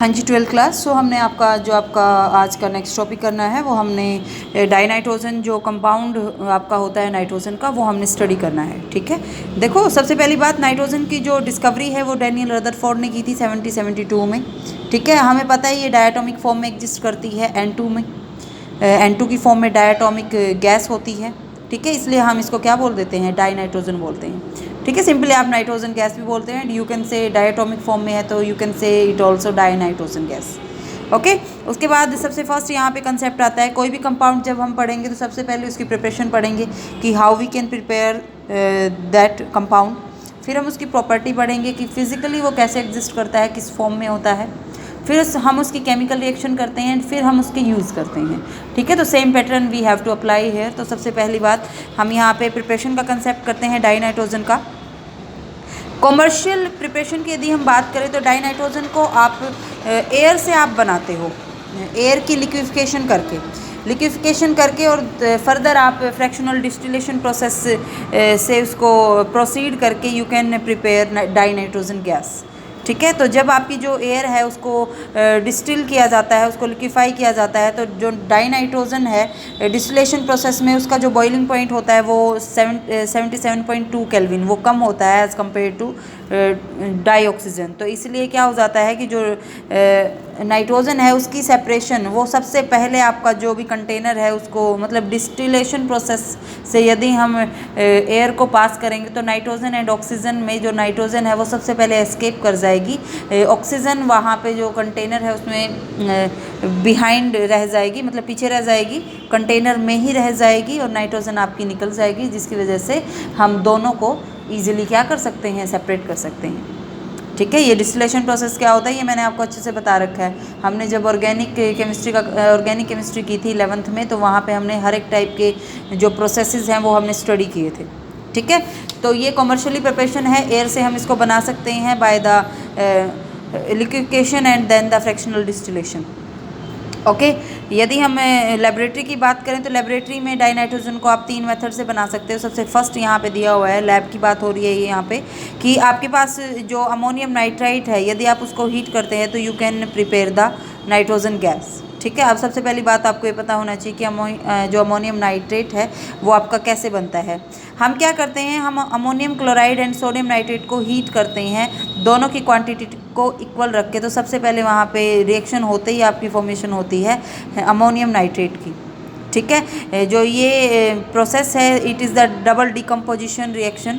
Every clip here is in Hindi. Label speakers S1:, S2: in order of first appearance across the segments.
S1: हाँ जी, 12th क्लास। सो हमने आपका आज का नेक्स्ट टॉपिक करना है वो हमने डाइनाइट्रोजन जो कंपाउंड आपका होता है नाइट्रोजन का, वो हमने स्टडी करना है। ठीक है, देखो सबसे पहली बात, नाइट्रोजन की जो डिस्कवरी है वो डैनियल रदरफोर्ड ने की थी 1772 में। ठीक है, हमें पता है ये डायटोमिक फॉर्म में एग्जिस्ट करती है N2 में, N2 की फॉर्म में डायटोमिक गैस होती है। ठीक है, इसलिए हम इसको क्या बोल देते हैं, डाइनाइट्रोजन बोलते हैं। ठीक है, सिंपली आप नाइट्रोजन गैस भी बोलते हैं। You can say diatomic form में है तो you can say it also dinitrogen gas. Okay, उसके बाद सबसे फर्स्ट यहाँ पे कंसेप्ट आता है, कोई भी कंपाउंड जब हम पढ़ेंगे तो सबसे पहले उसकी प्रिपरेशन पढ़ेंगे कि how we can prepare that compound. फिर हम उसकी प्रॉपर्टी पढ़ेंगे कि फिजिकली वो कैसे एग्जिस्ट करता है, किस फॉर्म में होता है। फिर हम उसकी केमिकल रिएक्शन करते हैं, फिर हम उसके यूज़ करते हैं। ठीक है, तो same pattern we have to apply here. तो सबसे पहली बात हम यहाँ पे प्रिपरेशन का कंसेप्ट करते हैं डाइनाइट्रोजन का। कॉमर्शियल प्रिपरेशन की यदि हम बात करें तो डाइनाइट्रोजन को आप एयर से आप बनाते हो, एयर की लिक्विफिकेशन करके और फर्दर आप फ्रैक्शनल डिस्टिलेशन प्रोसेस से उसको प्रोसीड करके you can prepare dinitrogen gas. ठीक है, तो जब आपकी जो एयर है उसको डिस्टिल किया जाता है, उसको लिक्विफाई किया जाता है, तो जो डाइनाइट्रोजन है डिस्टिलेशन प्रोसेस में उसका जो बॉइलिंग पॉइंट होता है वो 77.2 केल्विन वो कम होता है एज़ कम्पेयर टू डाईऑक्सीजन। तो इसलिए क्या हो जाता है कि जो नाइट्रोजन है उसकी सेपरेशन वो सबसे पहले आपका जो भी कंटेनर है उसको, मतलब डिस्टिलेशन प्रोसेस से यदि हम एयर को पास करेंगे तो नाइट्रोजन एंड ऑक्सीजन में जो नाइट्रोजन है वो सबसे पहले एस्केप कर जाएगी, ऑक्सीजन वहाँ पे जो कंटेनर है उसमें बिहाइंड रह जाएगी, मतलब पीछे रह जाएगी, कंटेनर में ही रह जाएगी और नाइट्रोजन आपकी निकल जाएगी, जिसकी वजह से हम दोनों को ईजिली क्या कर सकते हैं, सेपरेट कर सकते हैं। ठीक है, ये डिस्टिलेशन प्रोसेस क्या होता है ये मैंने आपको अच्छे से बता रखा है। हमने जब ऑर्गेनिक केमिस्ट्री की थी 11th में, तो वहाँ पे हमने हर एक टाइप के जो प्रोसेसेस हैं वो हमने स्टडी किए थे। ठीक है, तो ये कॉमर्शियली प्रिपरेशन है, एयर से हम इसको बना सकते हैं by the liquefaction and then the fractional distillation. Okay, यदि हम लेबोरेटरी की बात करें तो लेबोरेटरी में डाइनाइट्रोजन को आप 3 मेथड से बना सकते हो। सबसे फर्स्ट यहाँ पे दिया हुआ है, लैब की बात हो रही है ये यहाँ पे, कि आपके पास जो अमोनियम नाइट्राइट है यदि आप उसको हीट करते हैं तो you can prepare the nitrogen gas. ठीक है, अब सबसे पहली बात आपको ये पता होना चाहिए कि जो अमोनियम नाइट्रेट है वो आपका कैसे बनता है। हम क्या करते हैं, हम ammonium chloride and sodium nitrate को हीट करते हैं, दोनों की क्वांटिटी को इक्वल रख के। तो सबसे पहले वहाँ पे रिएक्शन होते ही आपकी फॉर्मेशन होती है अमोनियम नाइट्रेट की। ठीक है, जो ये प्रोसेस है it is the double decomposition reaction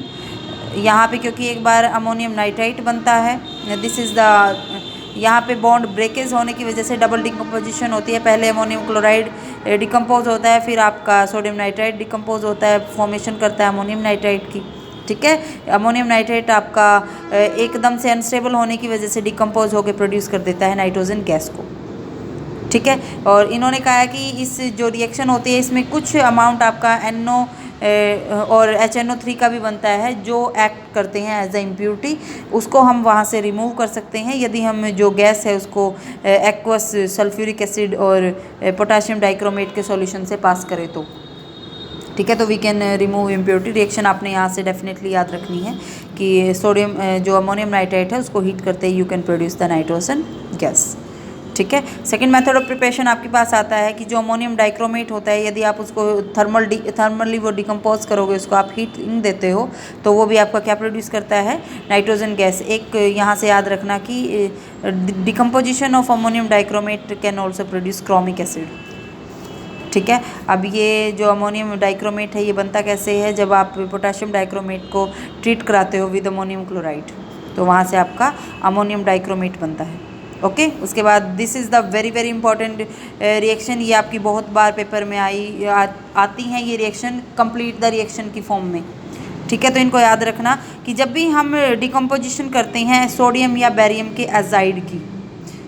S1: यहाँ पे, क्योंकि एक बार अमोनियम नाइट्राइट बनता है, दिस इज़ द, यहाँ पे बॉन्ड ब्रेकेज होने की वजह से डबल डिकम्पोजिशन होती है। पहले अमोनियम क्लोराइड डिकम्पोज होता है, फिर आपका सोडियम नाइट्राइट डिकम्पोज होता है, फॉर्मेशन करता है अमोनियम नाइट्राइट की। ठीक है, अमोनियम नाइट्रेट आपका एकदम से अनस्टेबल होने की वजह से डिकम्पोज होकर प्रोड्यूस कर देता है नाइट्रोजन गैस को। ठीक है, और इन्होंने कहा है कि इस जो रिएक्शन होती है इसमें कुछ अमाउंट आपका NO और HNO3 का भी बनता है जो एक्ट करते हैं एज ए इम्प्योरिटी, उसको हम वहाँ से रिमूव कर सकते हैं यदि हम जो गैस है उसको एक्वस सल्फ्यूरिक एसिड और पोटाशियम डाइक्रोमेट के सॉल्यूशन से पास करें तो। ठीक है, तो we can remove impurity. Reaction आपने यहाँ से डेफिनेटली याद रखनी है कि सोडियम जो अमोनियम नाइट्राइट है उसको हीट करते ही you can produce the nitrogen gas. ठीक है, सेकंड मेथड ऑफ प्रिपरेशन आपके पास आता है कि जो अमोनियम डाइक्रोमेट होता है यदि आप उसको थर्मली वो डिकम्पोज करोगे, उसको आप हीटिंग देते हो तो वो भी आपका क्या प्रोड्यूस करता है, नाइट्रोजन गैस। एक यहाँ से याद रखना कि decomposition of ammonium dichromate can also produce chromic acid. ठीक है, अब ये जो अमोनियम डाइक्रोमेट है ये बनता कैसे है, जब आप पोटाशियम डाइक्रोमेट को ट्रीट कराते हो विद अमोनियम क्लोराइड, तो वहाँ से आपका अमोनियम डाइक्रोमेट बनता है। ओके, उसके बाद this is the very very important reaction, ये आपकी बहुत बार पेपर में आती हैं ये रिएक्शन, कंप्लीट द रिएक्शन की फॉर्म में। ठीक है, तो इनको याद रखना कि जब भी हम डिकम्पोजिशन करते हैं सोडियम या बेरियम के एजाइड की,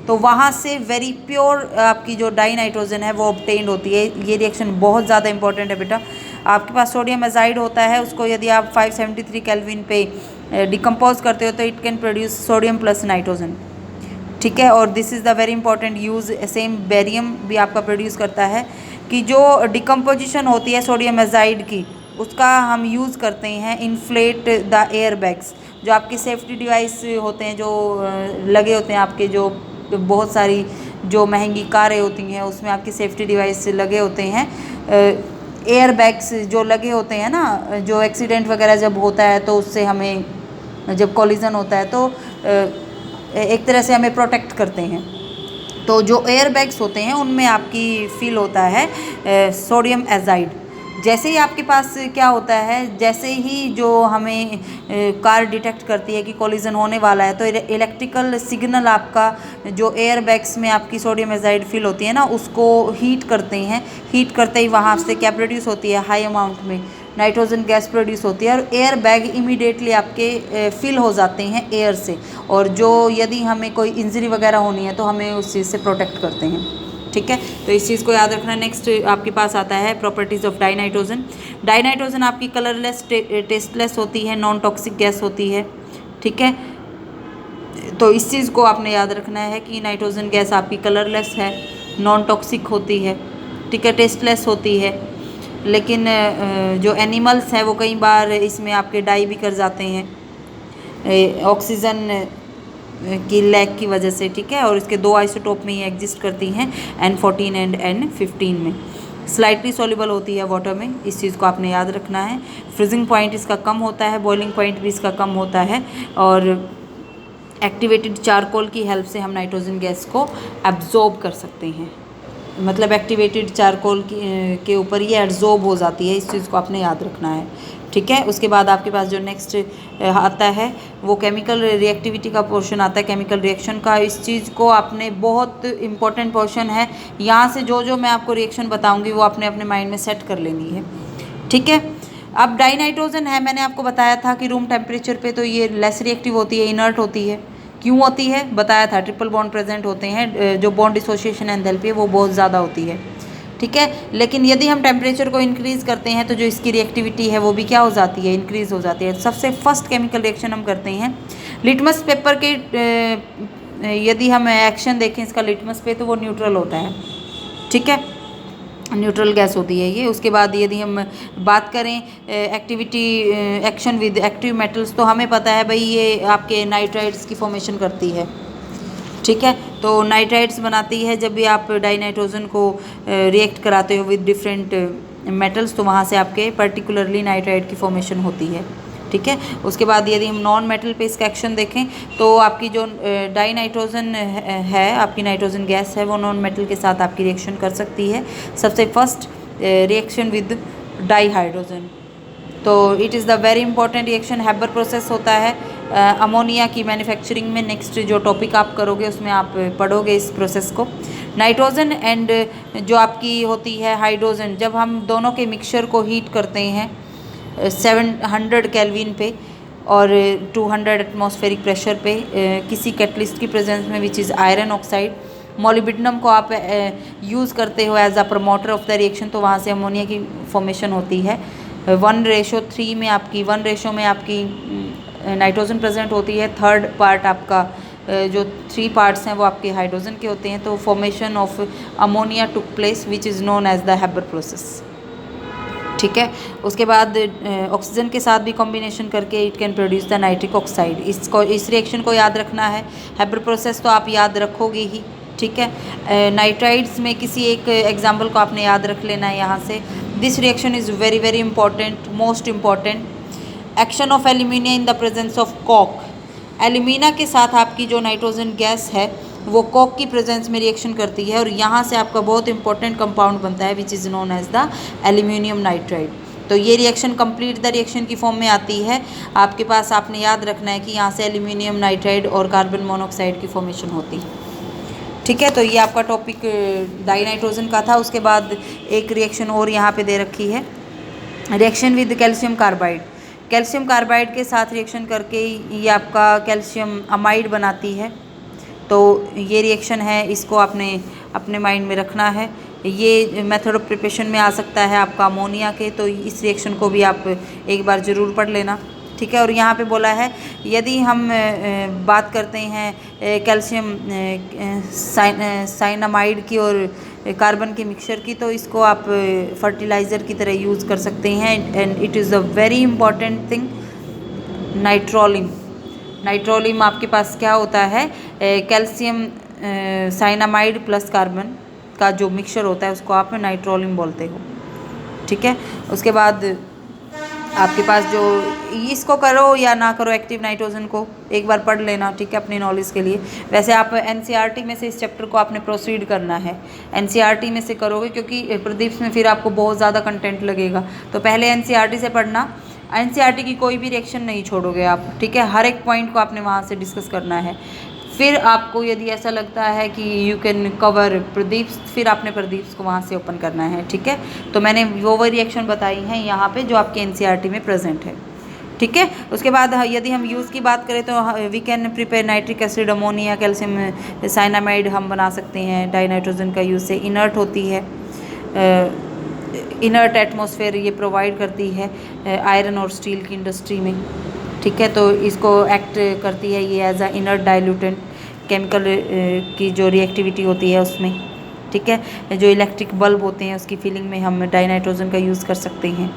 S1: तो वहाँ से वेरी प्योर आपकी जो डाइनाइट्रोजन है वो ऑब्टेन्ड होती है। ये रिएक्शन बहुत ज़्यादा इंपॉर्टेंट है बेटा। आपके पास सोडियम एजाइड होता है, उसको यदि आप 573 केल्विन पे डिकम्पोज करते हो तो it can produce sodium plus nitrogen. ठीक है, और this is the very important use, same barium भी आपका प्रोड्यूस करता है कि जो डिकम्पोजिशन होती है सोडियम एजाइड की उसका हम यूज़ करते हैं इन्फ्लेट द एयर बैग्स, जो आपके सेफ्टी डिवाइस होते हैं जो लगे होते हैं आपके जो बहुत सारी जो महंगी कारें होती हैं उसमें आपकी सेफ्टी डिवाइस लगे होते हैं, एयर बैग्स जो लगे होते हैं ना, जो एक्सीडेंट वगैरह जब होता है तो उससे हमें, जब कॉलिजन होता है तो एक तरह से हमें प्रोटेक्ट करते हैं। तो जो एयर बैग्स होते हैं उनमें आपकी फिल होता है सोडियम एजाइड। जैसे ही आपके पास क्या होता है, जैसे ही जो हमें कार डिटेक्ट करती है कि कोलिजन होने वाला है, तो इलेक्ट्रिकल सिग्नल आपका जो एयर बैग्स में आपकी सोडियम एजाइड फिल होती है ना, उसको हीट करते हैं। हीट करते ही वहाँ से क्या प्रोड्यूस होती है, हाई अमाउंट में नाइट्रोजन गैस प्रोड्यूस होती है और एयर बैग इमीडिएटली आपके फिल हो जाते हैं एयर से। और जो यदि हमें कोई इंजरी वगैरह होनी है तो हमें उस चीज़ से प्रोटेक्ट करते हैं। ठीक है, तो इस चीज़ को याद रखना। नेक्स्ट आपके पास आता है प्रॉपर्टीज़ ऑफ डाइनाइट्रोजन। डाइनाइट्रोजन आपकी कलरलेस, टेस्टलेस होती है, नॉन टॉक्सिक गैस होती है। ठीक है, तो इस चीज़ को आपने याद रखना है कि नाइट्रोजन गैस आपकी कलरलेस है, नॉन टॉक्सिक होती है, ठीक है, टेस्टलेस होती है। लेकिन जो एनिमल्स हैं वो कई बार इसमें आपके डाई भी कर जाते हैं ऑक्सीजन की लैक की वजह से। ठीक है, और इसके दो आइसोटोप में ये एग्जिस्ट करती हैं, N14 एंड N15 में। स्लाइटली सॉल्युबल होती है वाटर में, इस चीज़ को आपने याद रखना है। फ्रीजिंग पॉइंट इसका कम होता है, बॉइलिंग पॉइंट भी इसका कम होता है। और एक्टिवेटेड चारकोल की हेल्प से हम नाइट्रोजन गैस को एब्जॉर्ब कर सकते हैं, मतलब एक्टिवेटेड चारकोल के ऊपर ये एब्जॉर्ब हो जाती है, इस चीज़ को आपने याद रखना है। ठीक है, उसके बाद आपके पास जो नेक्स्ट आता है वो केमिकल रिएक्टिविटी का पोर्शन आता है, केमिकल रिएक्शन का। इस चीज़ को आपने, बहुत इंपॉर्टेंट पोर्शन है, यहाँ से जो जो मैं आपको रिएक्शन बताऊँगी वो आपने अपने माइंड में सेट कर लेनी है। ठीक है, अब डाइनाइट्रोजन है, मैंने आपको बताया था कि रूम टेम्परेचर पे तो ये लेस रिएक्टिव होती है, इनर्ट होती है। क्यों होती है बताया था, ट्रिपल बॉन्ड प्रेजेंट होते हैं, जो बॉन्ड डिसोसिएशन एंथैल्पी है वो बहुत ज़्यादा होती है। ठीक है, लेकिन यदि हम टेम्परेचर को इंक्रीज़ करते हैं तो जो इसकी रिएक्टिविटी है वो भी क्या हो जाती है, इंक्रीज़ हो जाती है। सबसे फर्स्ट केमिकल रिएक्शन हम करते हैं लिटमस पेपर के, यदि हम एक्शन देखें इसका लिटमस पे तो वो न्यूट्रल होता है। ठीक है, न्यूट्रल गैस होती है ये। उसके बाद यदि हम बात करें activity, action with active metals, तो हमें पता है भाई ये आपके नाइट्राइड्स की फॉर्मेशन करती है। ठीक है, तो नाइट्राइड्स बनाती है जब भी आप डाइनाइट्रोजन को रिएक्ट कराते हो विद डिफरेंट मेटल्स, तो वहाँ से आपके पर्टिकुलरली नाइट्राइड की फॉर्मेशन होती है। ठीक है, उसके बाद यदि हम नॉन मेटल पे इसका एक्शन देखें तो आपकी जो डाइनाइट्रोजन है, आपकी नाइट्रोजन गैस है, वो नॉन मेटल के साथ आपकी रिएक्शन कर सकती है। सबसे फर्स्ट रिएक्शन विद डाईहाइड्रोजन, तो it is the very important reaction, Haber process होता है अमोनिया की मैन्युफैक्चरिंग में। नेक्स्ट जो टॉपिक आप करोगे उसमें आप पढ़ोगे इस प्रोसेस को। नाइट्रोजन एंड जो आपकी होती है हाइड्रोजन, जब हम दोनों के मिक्सचर को हीट करते हैं 700 केल्विन पे और 200 एटमॉस्फेरिक प्रेशर पे किसी कैटलिस्ट की प्रेजेंस में, which is iron oxide, molybdenum को आप यूज़ करते हो as a promoter of the reaction, तो वहाँ से अमोनिया की फॉर्मेशन होती है। 1:3 में आपकी, 1 रेशो में आपकी नाइट्रोजन प्रेजेंट होती है। थर्ड पार्ट आपका, जो 3 पार्ट्स हैं वो आपके हाइड्रोजन के होते हैं। तो formation of ammonia took place which is known as the Haber process. ठीक है, उसके बाद ऑक्सीजन के साथ भी कॉम्बिनेशन करके it can produce the nitric oxide. इसको, इस रिएक्शन को याद रखना है। हैबर प्रोसेस तो आप याद रखोगे ही। ठीक है, नाइट्राइड्स में किसी एक एग्जाम्पल को आपने याद रख लेना है यहाँ से। This reaction is very very important, most important. Action of alumina in the presence of coke, alumina के साथ आपकी जो नाइट्रोजन गैस है वो कॉक की प्रेजेंस में रिएक्शन करती है और यहाँ से आपका बहुत इंपॉर्टेंट कंपाउंड बनता है which is known as the aluminium nitride. तो ये रिएक्शन कंप्लीट द रिएक्शन की फॉर्म में आती है आपके पास। आपने याद रखना है कि यहाँ से एल्यूमिनियम नाइट्राइड और कार्बन मोनोऑक्साइड की फॉर्मेशन होती है। ठीक है, तो ये आपका टॉपिक डाइनाइट्रोजन का था। उसके बाद एक रिएक्शन और यहाँ पे दे रखी है, reaction with calcium carbide. Calcium carbide के साथ रिएक्शन करके ये आपका कैल्शियम अमाइड बनाती है। तो ये रिएक्शन है, इसको आपने अपने माइंड में रखना है। ये मेथड ऑफ प्रिपरेशन में आ सकता है आपका अमोनिया के, तो इस रिएक्शन को भी आप एक बार ज़रूर पढ़ लेना। ठीक है, और यहाँ पे बोला है यदि हम बात करते हैं कैल्शियम साइनामाइड की और कार्बन के मिक्सचर की, तो इसको आप फर्टिलाइज़र की तरह यूज़ कर सकते हैं। And it is a very important thing, nitrolim. Nitrolim आपके पास क्या होता है, कैल्शियम साइनामाइड प्लस कार्बन का जो मिक्सचर होता है उसको आप नाइट्रोलिन बोलते हो। ठीक है, उसके बाद आपके पास जो इसको करो या ना करो एक्टिव नाइट्रोजन को एक बार पढ़ लेना, ठीक है, अपनी नॉलेज के लिए। वैसे आप एनसीईआरटी में से इस चैप्टर को आपने प्रोसीड करना है, एनसीईआरटी में से करोगे क्योंकि प्रदीप्स में फिर आपको बहुत ज़्यादा कंटेंट लगेगा। तो पहले एनसीईआरटी से पढ़ना, एनसीईआरटी की कोई भी रिएक्शन नहीं छोड़ोगे आप, ठीक है, हर एक पॉइंट को आपने वहाँ से डिस्कस करना है। फिर आपको यदि ऐसा लगता है कि यू कैन कवर प्रदीप्स, फिर आपने प्रदीप्स को वहाँ से ओपन करना है। ठीक है, तो मैंने वो रिएक्शन बताई हैं यहाँ पे जो आपके एनसीईआरटी में प्रेजेंट है। ठीक है, उसके बाद यदि हम यूज़ की बात करें तो we can prepare nitric acid, ammonia, calcium cyanamide हम बना सकते हैं। डाइनाइट्रोजन का यूज़ से इनर्ट होती है, इनर्ट एटमॉस्फेयर ये प्रोवाइड करती है आयरन और स्टील की इंडस्ट्री में। ठीक है, तो इसको एक्ट करती है ये एज अ इनर्ट डाइल्यूटेंट, केमिकल की जो रिएक्टिविटी होती है उसमें। ठीक है, जो इलेक्ट्रिक बल्ब होते हैं उसकी फिलिंग में हम डाइनाइट्रोजन का यूज़ कर सकते हैं।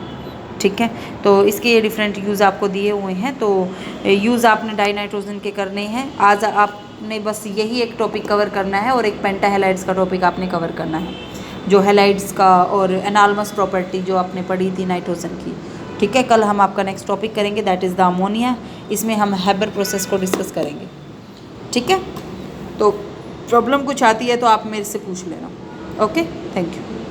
S1: ठीक है, तो इसके डिफरेंट यूज़ आपको दिए हुए हैं, तो यूज़ आपने डाइनाइट्रोजन के करने हैं। आज आपने बस यही एक टॉपिक कवर करना है और एक पेंटा हैलाइड्स का टॉपिक आपने कवर करना है, जो हैलाइड्स का और एनालमस प्रॉपर्टी जो आपने पढ़ी थी नाइट्रोजन की। ठीक है, कल हम आपका नेक्स्ट टॉपिक करेंगे, दैट इज़ द अमोनिया। इसमें हम हैबर प्रोसेस को डिस्कस करेंगे। ठीक है, तो प्रॉब्लम कुछ आती है तो आप मेरे से पूछ लेना। Okay, thank you.